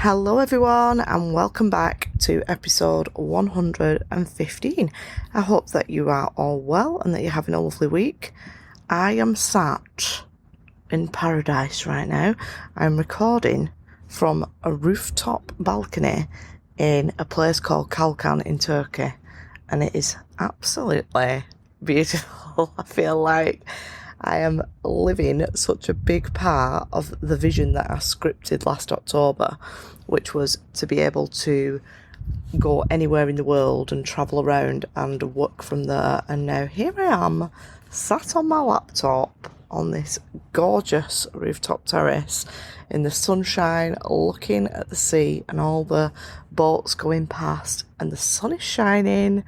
Hello everyone and welcome back to episode 115. I hope that you are all well and that you're having a lovely week. I am sat in paradise right now. I'm recording from a rooftop balcony in a place called Kalkan in Turkey, and it is absolutely beautiful. I feel like I am living such a big part of the vision that I scripted last October, which was to be able to go anywhere in the world and travel around and work from there. And now here I am, sat on my laptop on this gorgeous rooftop terrace in the sunshine, looking at the sea and all the boats going past, and the sun is shining,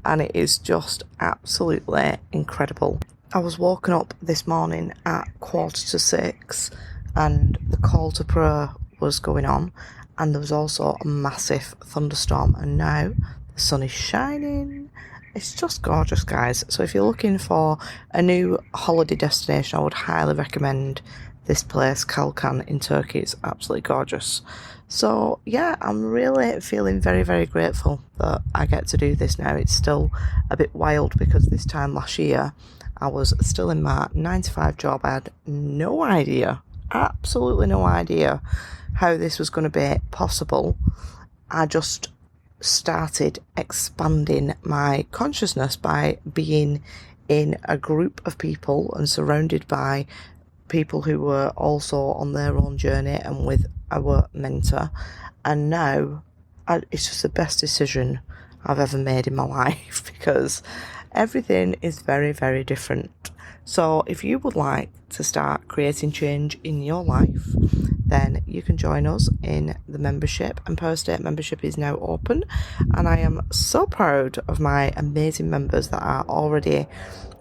and it is just absolutely incredible. I was woken up this morning at 5:45 and the call to prayer was going on, and there was also a massive thunderstorm, and now the sun is shining. It's just gorgeous, guys. So if you're looking for a new holiday destination, I would highly recommend this place, Kalkan in Turkey. It's absolutely gorgeous. So yeah, I'm really feeling very, very grateful that I get to do this now. It's still a bit wild because this time last year I was still in my 9-to-5 job. I had no idea, absolutely no idea how this was going to be possible. I just started expanding my consciousness by being in a group of people and surrounded by people who were also on their own journey and with our mentor. And now it's just the best decision I've ever made in my life because everything is very, very different. So if you would like to start creating change in your life, then you can join us in the membership, and Power State membership is now open, and I am so proud of my amazing members that are already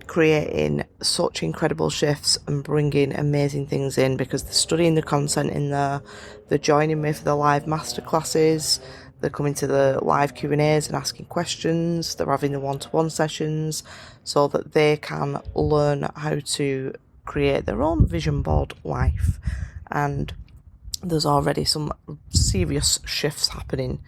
creating such incredible shifts and bringing amazing things in, because they're studying the content in there, they're joining me for the live masterclasses, they're coming to the live Q&As and asking questions, they're having the one-to-one sessions so that they can learn how to create their own vision board life. And there's already some serious shifts happening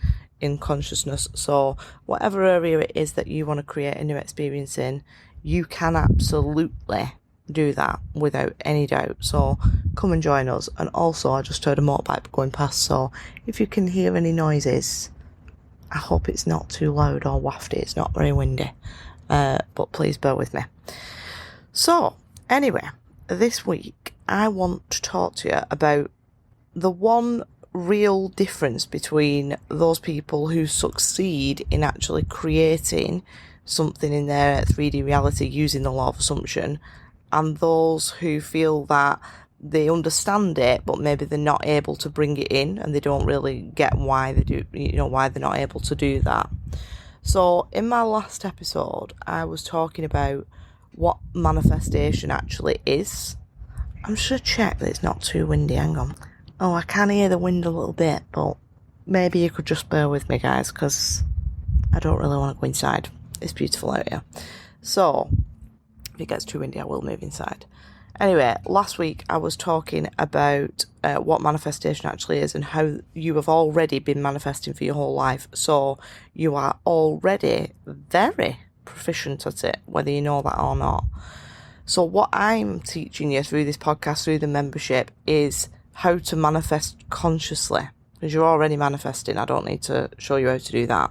in consciousness. So whatever area it is that you want to create a new experience in, you can absolutely do that without any doubt. So come and join us. And also, I just heard a motorbike going past, so if you can hear any noises, I hope it's not too loud or wafty. It's not very windy, but please bear with me. So anyway, this week I want to talk to you about the one real difference between those people who succeed in actually creating something in their 3D reality using the law of assumption, and those who feel that they understand it but maybe they're not able to bring it in, and they don't really get why they do, why they're not able to do that. So in my last episode I was talking about what manifestation actually is. I'm just going to check that it's not too windy. Hang on. Oh, I can hear the wind a little bit, but maybe you could just bear with me, guys, because I don't really want to go inside. It's beautiful out here. So if it gets too windy, I will move inside. Anyway, last week I was talking about what manifestation actually is and how you have already been manifesting for your whole life. So you are already very proficient at it, whether you know that or not. So what I'm teaching you through this podcast, through the membership, is how to manifest consciously, because you're already manifesting. I don't need to show you how to do that.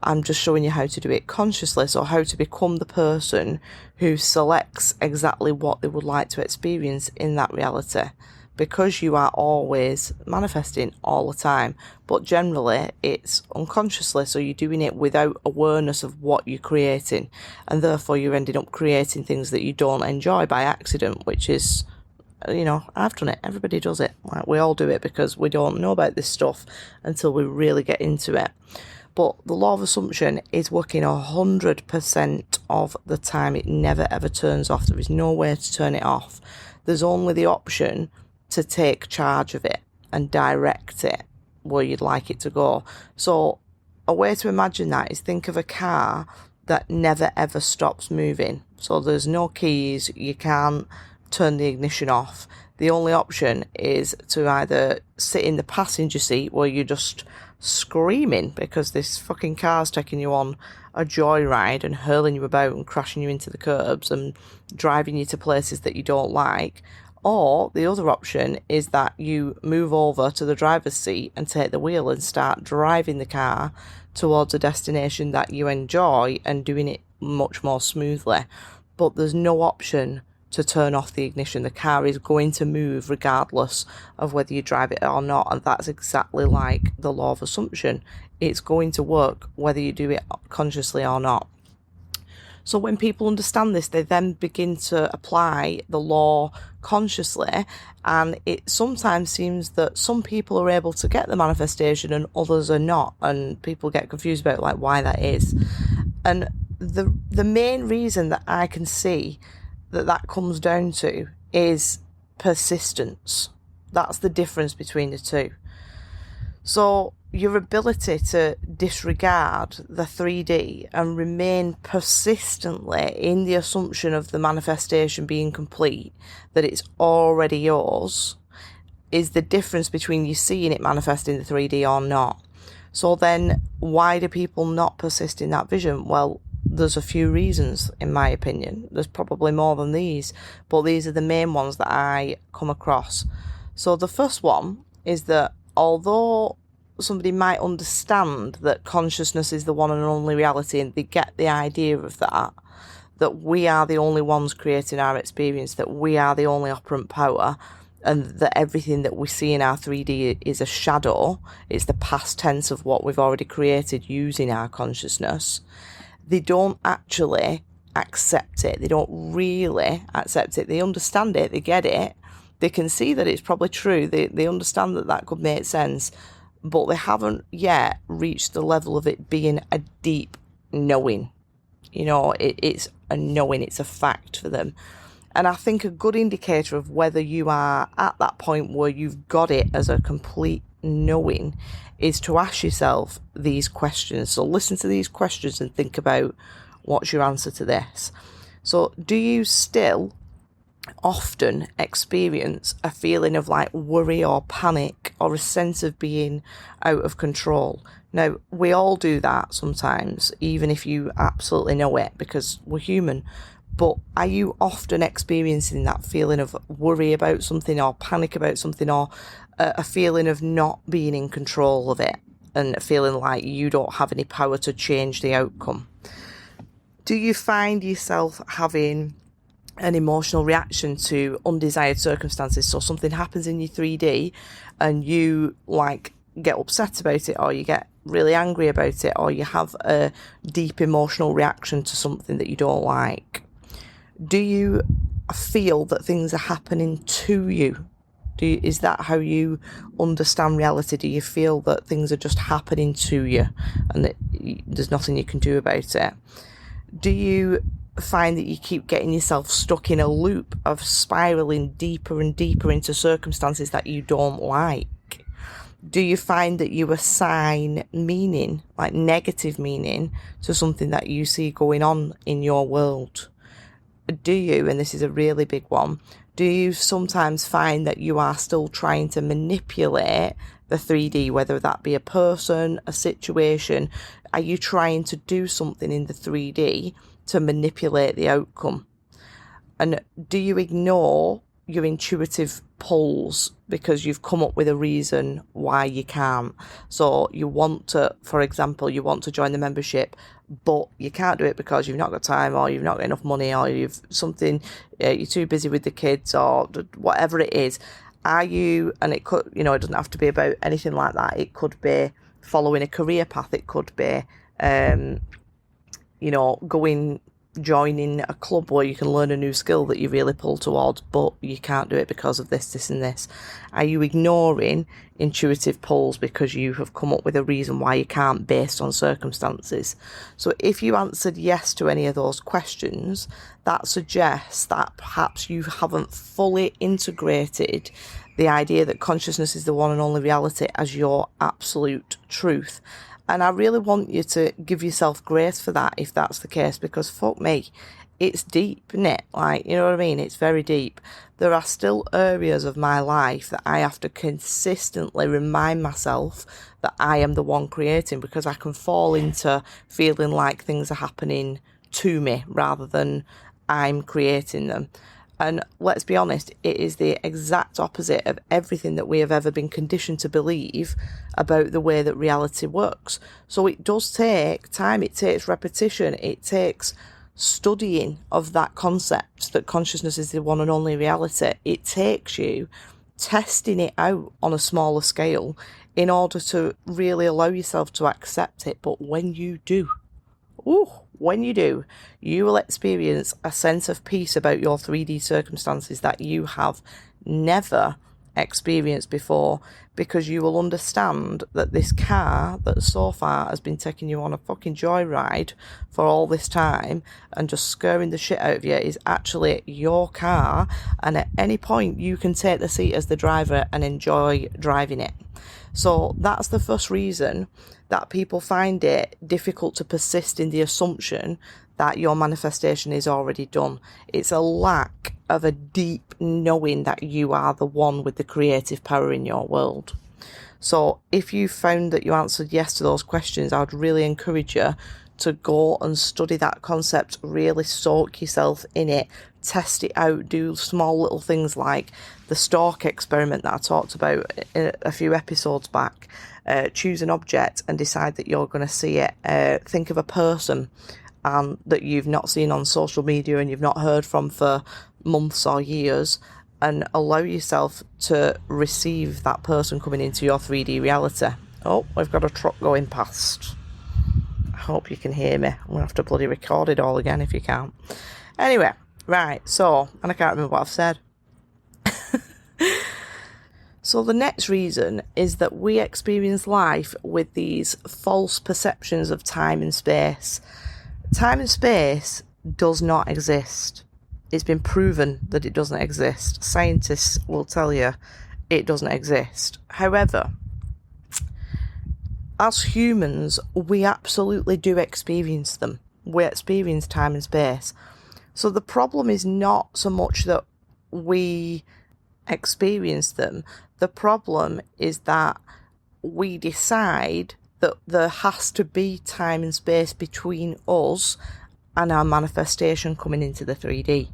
I'm just showing you how to do it consciously, so how to become the person who selects exactly what they would like to experience in that reality, because you are always manifesting all the time, but generally it's unconsciously, so you're doing it without awareness of what you're creating, and therefore you're ending up creating things that you don't enjoy by accident, which is, I've done it, everybody does it, like we all do it because we don't know about this stuff until we really get into it. But the law of assumption is working 100% of the time. It never ever turns off. There is no way to turn it off. There's only the option to take charge of it and direct it where you'd like it to go. So a way to imagine that is think of a car that never ever stops moving. So there's no keys. You can't turn the ignition off. The only option is to either sit in the passenger seat where you're just screaming because this fucking car's taking you on a joyride and hurling you about and crashing you into the curbs and driving you to places that you don't like. Or the other option is that you move over to the driver's seat and take the wheel and start driving the car towards a destination that you enjoy and doing it much more smoothly. But there's no option to turn off the ignition. The car is going to move regardless of whether you drive it or not, and that's exactly like the law of assumption. It's going to work whether you do it consciously or not. So when people understand this, they then begin to apply the law consciously, and it sometimes seems that some people are able to get the manifestation and others are not, and people get confused about like why that is. And the main reason that I can see that comes down to is persistence. That's the difference between the two. So your ability to disregard the 3D and remain persistently in the assumption of the manifestation being complete, that it's already yours, is the difference between you seeing it manifest in the 3D or not. So then why do people not persist in that vision? Well, there's a few reasons, in my opinion. There's probably more than these, but these are the main ones that I come across. So the first one is that although somebody might understand that consciousness is the one and only reality, and they get the idea of that we are the only ones creating our experience, that we are the only operant power, and that everything that we see in our 3D is a shadow, it's the past tense of what we've already created using our consciousness, they don't actually accept it. They don't really accept it. They understand it, they get it, they can see that it's probably true, they understand that could make sense, but they haven't yet reached the level of it being a deep knowing. You know, it's a knowing, it's a fact for them. And I think a good indicator of whether you are at that point where you've got it as a complete knowing is to ask yourself these questions. So listen to these questions and think about what's your answer to this. So do you still often experience a feeling of like worry or panic or a sense of being out of control? Now, we all do that sometimes, even if you absolutely know it, because we're human. But are you often experiencing that feeling of worry about something or panic about something, or a feeling of not being in control of it and feeling like you don't have any power to change the outcome? Do you find yourself having an emotional reaction to undesired circumstances? So something happens in your 3D and you like get upset about it, or you get really angry about it, or you have a deep emotional reaction to something that you don't like. Do you feel that things are happening to you? Is that how you understand reality? Do you feel that things are just happening to you and that there's nothing you can do about it? Do you find that you keep getting yourself stuck in a loop of spiraling deeper and deeper into circumstances that you don't like? Do you find that you assign meaning, like negative meaning, to something that you see going on in your world? Do you, and this is a really big one, do you sometimes find that you are still trying to manipulate the 3D, whether that be a person, a situation? Are you trying to do something in the 3D to manipulate the outcome? And do you ignore your intuitive pulls because you've come up with a reason why you can't? So you want to, for example, you want to join the membership, but you can't do it because you've not got time, or you've not got enough money, or you've something, you're too busy with the kids, or whatever it is. Are you, and it could, it doesn't have to be about anything like that. It could be following a career path. It could be, joining a club where you can learn a new skill that you really pull towards, but you can't do it because of this, this and this. Are you ignoring intuitive pulls because you have come up with a reason why you can't based on circumstances? So if you answered yes to any of those questions, that suggests that perhaps you haven't fully integrated the idea that consciousness is the one and only reality as your absolute truth. And I really want you to give yourself grace for that if that's the case, because fuck me, it's deep, isn't it? Like, you know what I mean? It's very deep. There are still areas of my life that I have to consistently remind myself that I am the one creating, because I can fall into feeling like things are happening to me rather than I'm creating them. And let's be honest, it is the exact opposite of everything that we have ever been conditioned to believe about the way that reality works. So it does take time, it takes repetition, it takes studying of that concept that consciousness is the one and only reality. It takes you testing it out on a smaller scale in order to really allow yourself to accept it. But when you do, when you do, you will experience a sense of peace about your 3D circumstances that you have never experienced before, because you will understand that this car that so far has been taking you on a fucking joyride for all this time and just scaring the shit out of you is actually your car, and at any point you can take the seat as the driver and enjoy driving it. So that's the first reason that people find it difficult to persist in the assumption that your manifestation is already done. It's a lack of a deep knowing that you are the one with the creative power in your world. So if you found that you answered yes to those questions, I would really encourage you to go and study that concept, really soak yourself in it, test it out, do small little things like the stalk experiment that I talked about a few episodes back. Choose an object and decide that you're going to see it. Think of a person that you've not seen on social media and you've not heard from for months or years, and allow yourself to receive that person coming into your 3D reality. Oh, we've got a truck going past. I hope you can hear me. I'm going to have to bloody record it all again if you can't. Anyway, right, so, and I can't remember what I've said. So the next reason is that we experience life with these false perceptions of time and space. Time and space does not exist. It's been proven that it doesn't exist. Scientists will tell you it doesn't exist. However, as humans, we absolutely do experience them. We experience time and space. So the problem is not so much that we experience them. The problem is that we decide that there has to be time and space between us and our manifestation coming into the 3D.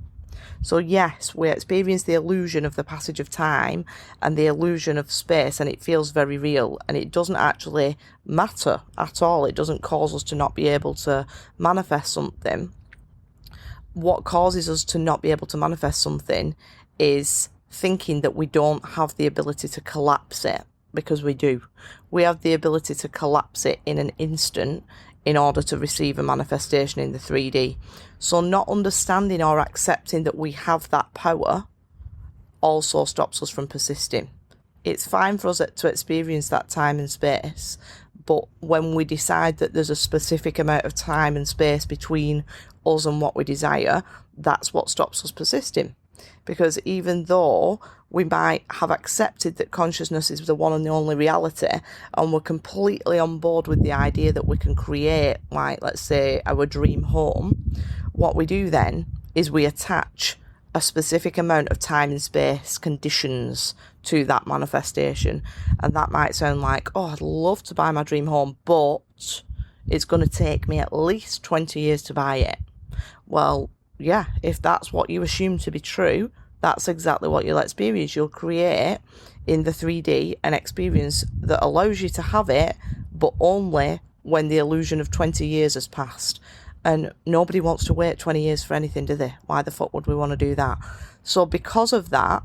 So yes, we experience the illusion of the passage of time and the illusion of space, and it feels very real, and it doesn't actually matter at all. It doesn't cause us to not be able to manifest something. What causes us to not be able to manifest something is thinking that we don't have the ability to collapse it, because we do. We have the ability to collapse it in an instant in order to receive a manifestation in the 3D. So not understanding or accepting that we have that power also stops us from persisting. It's fine for us to experience that time and space, but when we decide that there's a specific amount of time and space between us and what we desire, that's what stops us persisting. Because even though we might have accepted that consciousness is the one and the only reality, and we're completely on board with the idea that we can create, like, let's say, our dream home, what we do then is we attach a specific amount of time and space conditions to that manifestation. And that might sound like, oh, I'd love to buy my dream home, but it's going to take me at least 20 years to buy it. Well, yeah, if that's what you assume to be true, that's exactly what you'll experience. You'll create in the 3D an experience that allows you to have it, but only when the illusion of 20 years has passed. And nobody wants to wait 20 years for anything, do they? Why the fuck would we want to do that? So because of that,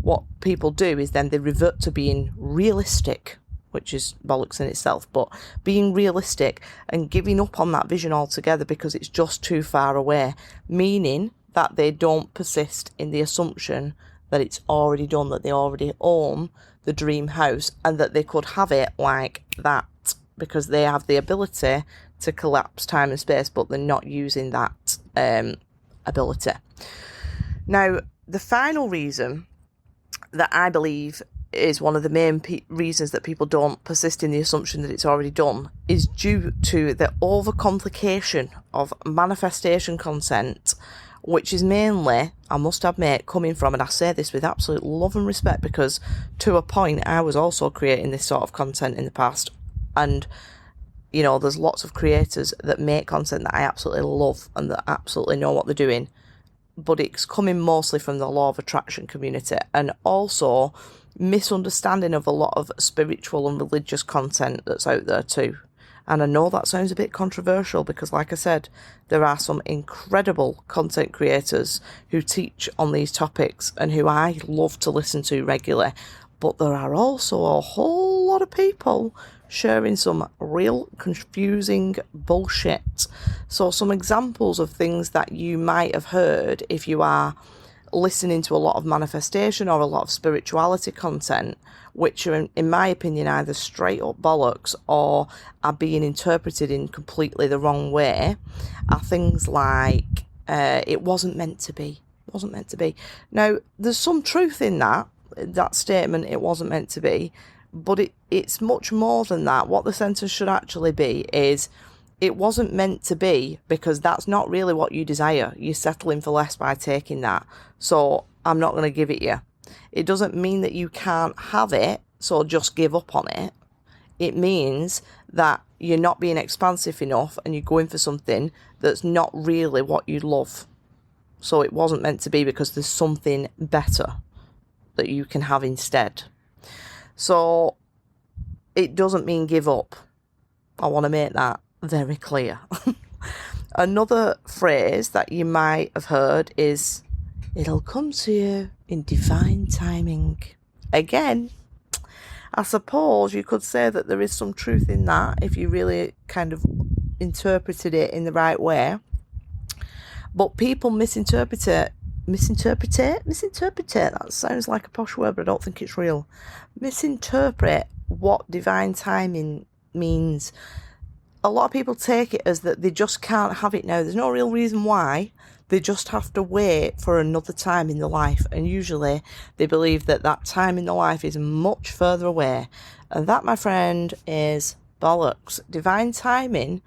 what people do is then they revert to being realistic, which is bollocks in itself, but being realistic and giving up on that vision altogether because it's just too far away, meaning that they don't persist in the assumption that it's already done, that they already own the dream house and that they could have it like that because they have the ability to collapse time and space, but they're not using that ability. Now, the final reason that I believe is one of the main reasons that people don't persist in the assumption that it's already done, is due to the overcomplication of manifestation content, which is mainly, I must admit, coming from, and I say this with absolute love and respect, because to a point I was also creating this sort of content in the past, and you know, there's lots of creators that make content that I absolutely love and that absolutely know what they're doing, but it's coming mostly from the law of attraction community, and also misunderstanding of a lot of spiritual and religious content that's out there too. And I know that sounds a bit controversial because, like I said, there are some incredible content creators who teach on these topics and who I love to listen to regularly, but there are also a whole lot of people sharing some real confusing bullshit. So some examples of things that you might have heard if you are listening to a lot of manifestation or a lot of spirituality content, which are, in my opinion, either straight up bollocks or are being interpreted in completely the wrong way, are things like, it wasn't meant to be. It wasn't meant to be. Now, there's some truth in that statement, it wasn't meant to be, but it's much more than that. What the sentence should actually be is, it wasn't meant to be because that's not really what you desire. You're settling for less by taking that. So I'm not going to give it you. It doesn't mean that you can't have it, so just give up on it. It means that you're not being expansive enough and you're going for something that's not really what you love. So it wasn't meant to be because there's something better that you can have instead. So it doesn't mean give up. I want to make that very clear. Another phrase that you might have heard is, it'll come to you in divine timing. Again, I suppose you could say that there is some truth in that if you really kind of interpreted it in the right way. But people misinterpret it. That sounds like a posh word, but I don't think it's real. Misinterpret what divine timing means. A lot of people take it as that they just can't have it now. There's no real reason why. They just have to wait for another time in their life. And usually they believe that that time in their life is much further away. And that, my friend, is bollocks. Divine timing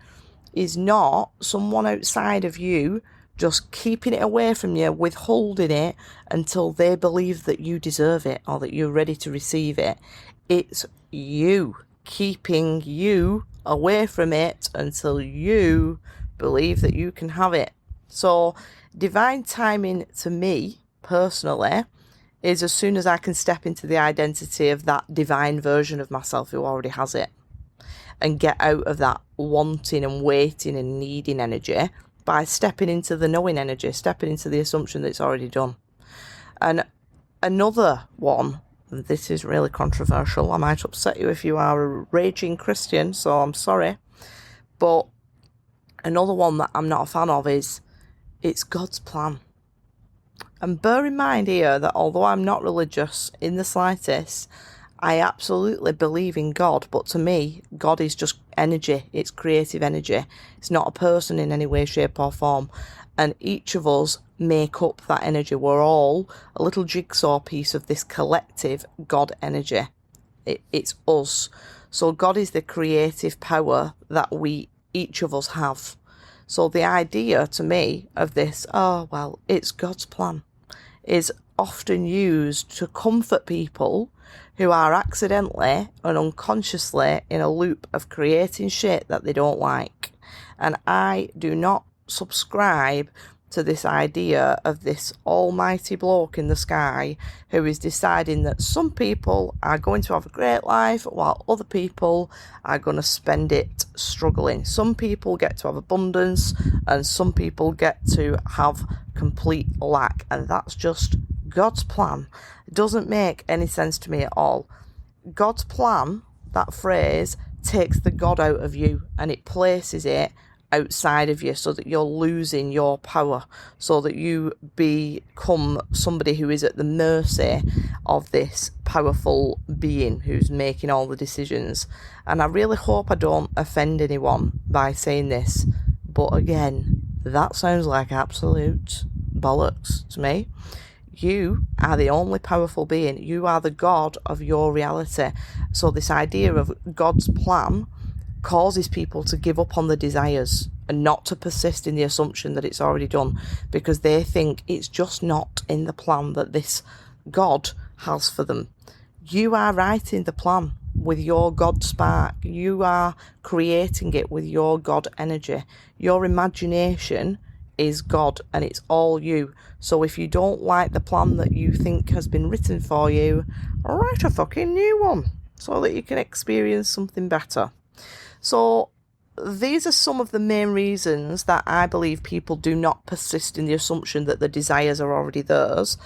is not someone outside of you just keeping it away from you, withholding it until they believe that you deserve it or that you're ready to receive it. It's you keeping you away from it until you believe that you can have it. So divine timing to me personally is as soon as I can step into the identity of that divine version of myself who already has it and get out of that wanting and waiting and needing energy by stepping into the knowing energy, stepping into the assumption that it's already done. And another one, this is really controversial. I might upset you if you are a raging Christian, so I'm sorry. But another one that I'm not a fan of is, it's God's plan. And bear in mind here that although I'm not religious in the slightest, I absolutely believe in God. But to me, God is just energy. It's creative energy. It's not a person in any way, shape or form. And each of us make up that energy. We're all a little jigsaw piece of this collective God energy. It's us. So God is the creative power that each of us have. So the idea to me of this, oh, well, it's God's plan, is often used to comfort people who are accidentally and unconsciously in a loop of creating shit that they don't like. And I do not subscribe to this idea of this almighty bloke in the sky who is deciding that some people are going to have a great life while other people are going to spend it struggling. Some people get to have abundance and some people get to have complete lack, and that's just God's plan. It doesn't make any sense to me at all. God's plan, that phrase, takes the God out of you and it places it outside of you so that you're losing your power, so that you become somebody who is at the mercy of this powerful being who's making all the decisions. And I really hope I don't offend anyone by saying this, but again, that sounds like absolute bollocks to me. You are the only powerful being. You are the God of your reality. So this idea of God's plan causes people to give up on the desires and not to persist in the assumption that it's already done, because they think it's just not in the plan that this God has for them. You are writing the plan with your God spark. You are creating it with your God energy. Your imagination is God, and it's all you. So if you don't like the plan that you think has been written for you, write a fucking new one so that you can experience something better. So these are some of the main reasons that I believe people do not persist in the assumption that the desires are already theirs,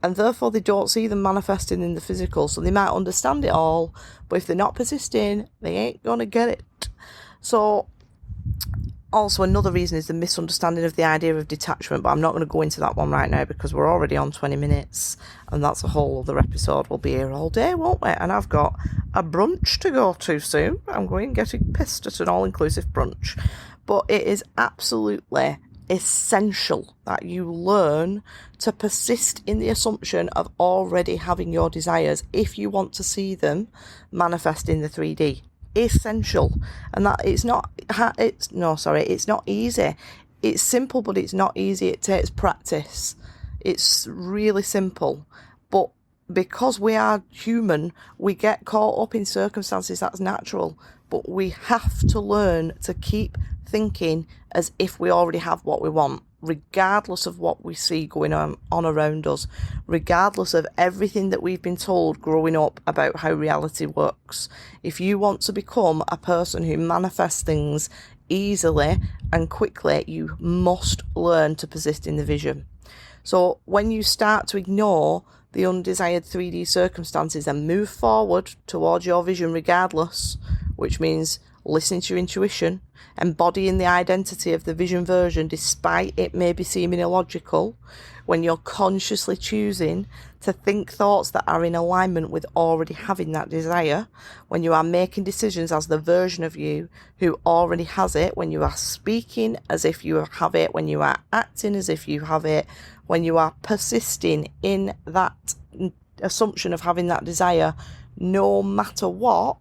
and therefore they don't see them manifesting in the physical. So they might understand it all, but if they're not persisting, they ain't gonna get it. So also, another reason is the misunderstanding of the idea of detachment, but I'm not going to go into that one right now because we're already on 20 minutes, and that's a whole other episode. We'll be here all day, won't we? And I've got a brunch to go to soon. I'm going getting pissed at an all-inclusive brunch. But it is absolutely essential that you learn to persist in the assumption of already having your desires if you want to see them manifest in the 3D. Essential. And that it's not easy. It's simple, but it's not easy. It takes practice. It's really simple, but because we are human, we get caught up in circumstances. That's natural, but we have to learn to keep thinking as if we already have what we want, regardless of what we see going on around us, regardless of everything that we've been told growing up about how reality works. If you want to become a person who manifests things easily and quickly, you must learn to persist in the vision. So when you start to ignore the undesired 3D circumstances and move forward towards your vision regardless, which means listening to your intuition, embodying the identity of the vision version despite it maybe seeming illogical, when you're consciously choosing to think thoughts that are in alignment with already having that desire, when you are making decisions as the version of you who already has it, when you are speaking as if you have it, when you are acting as if you have it, when you are persisting in that assumption of having that desire, no matter what,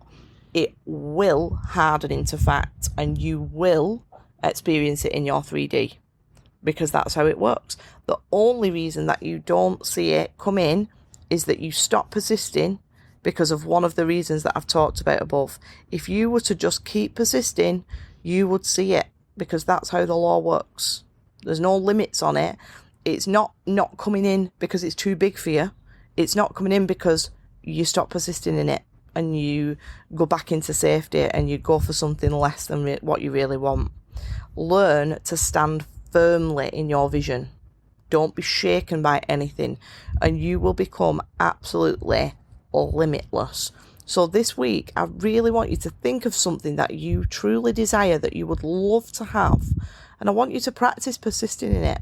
it will harden into fact and you will experience it in your 3D, because that's how it works. The only reason that you don't see it come in is that you stop persisting because of one of the reasons that I've talked about above. If you were to just keep persisting, you would see it, because that's how the law works. There's no limits on it. It's not coming in because it's too big for you. It's not coming in because you stop persisting in it and you go back into safety and you go for something less than what you really want. Learn to stand firmly in your vision. Don't be shaken by anything, and you will become absolutely limitless. So this week, I really want you to think of something that you truly desire, that you would love to have, and I want you to practice persisting in it,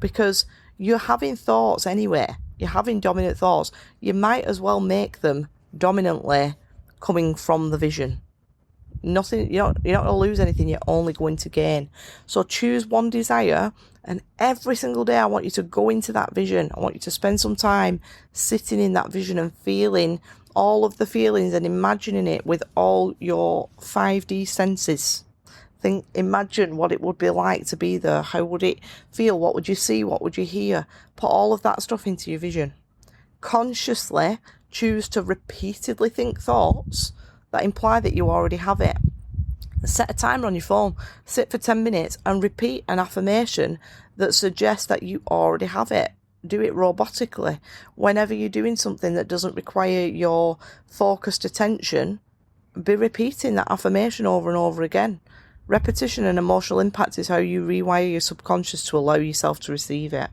because you're having thoughts anyway. You're having dominant thoughts. You might as well make them dominantly coming from the vision. Nothing, you're not going to lose anything, you're only going to gain. So choose one desire, and every single day I want you to go into that vision. I want you to spend some time sitting in that vision and feeling all of the feelings and imagining it with all your 5D senses. Imagine what it would be like to be there. How would it feel? What would you see? What would you hear? Put all of that stuff into your vision. Consciously choose to repeatedly think thoughts that imply that you already have it. Set a timer on your phone, sit for 10 minutes and repeat an affirmation that suggests that you already have it. Do it robotically. Whenever you're doing something that doesn't require your focused attention, be repeating that affirmation over and over again. Repetition and emotional impact is how you rewire your subconscious to allow yourself to receive it.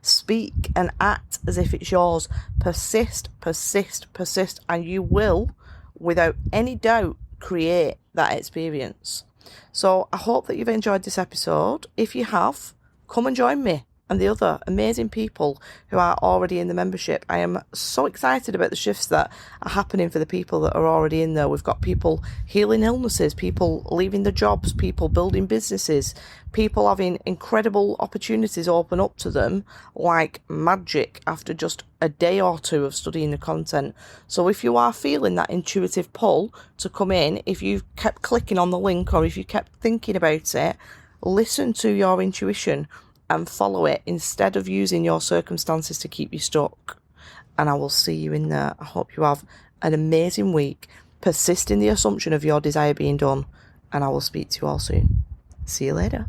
Speak and act as if it's yours. Persist, persist, persist, and you will, without any doubt, create that experience. So I hope that you've enjoyed this episode. If you have, come and join me and the other amazing people who are already in the membership. I am so excited about the shifts that are happening for the people that are already in there. We've got people healing illnesses, people leaving their jobs, people building businesses, people having incredible opportunities open up to them like magic after just a day or two of studying the content. So if you are feeling that intuitive pull to come in, if you've kept clicking on the link or if you kept thinking about it, listen to your intuition and follow it instead of using your circumstances to keep you stuck. And I will see you in there. I hope you have an amazing week. Persist in the assumption of your desire being done, and I will speak to you all soon. See you later.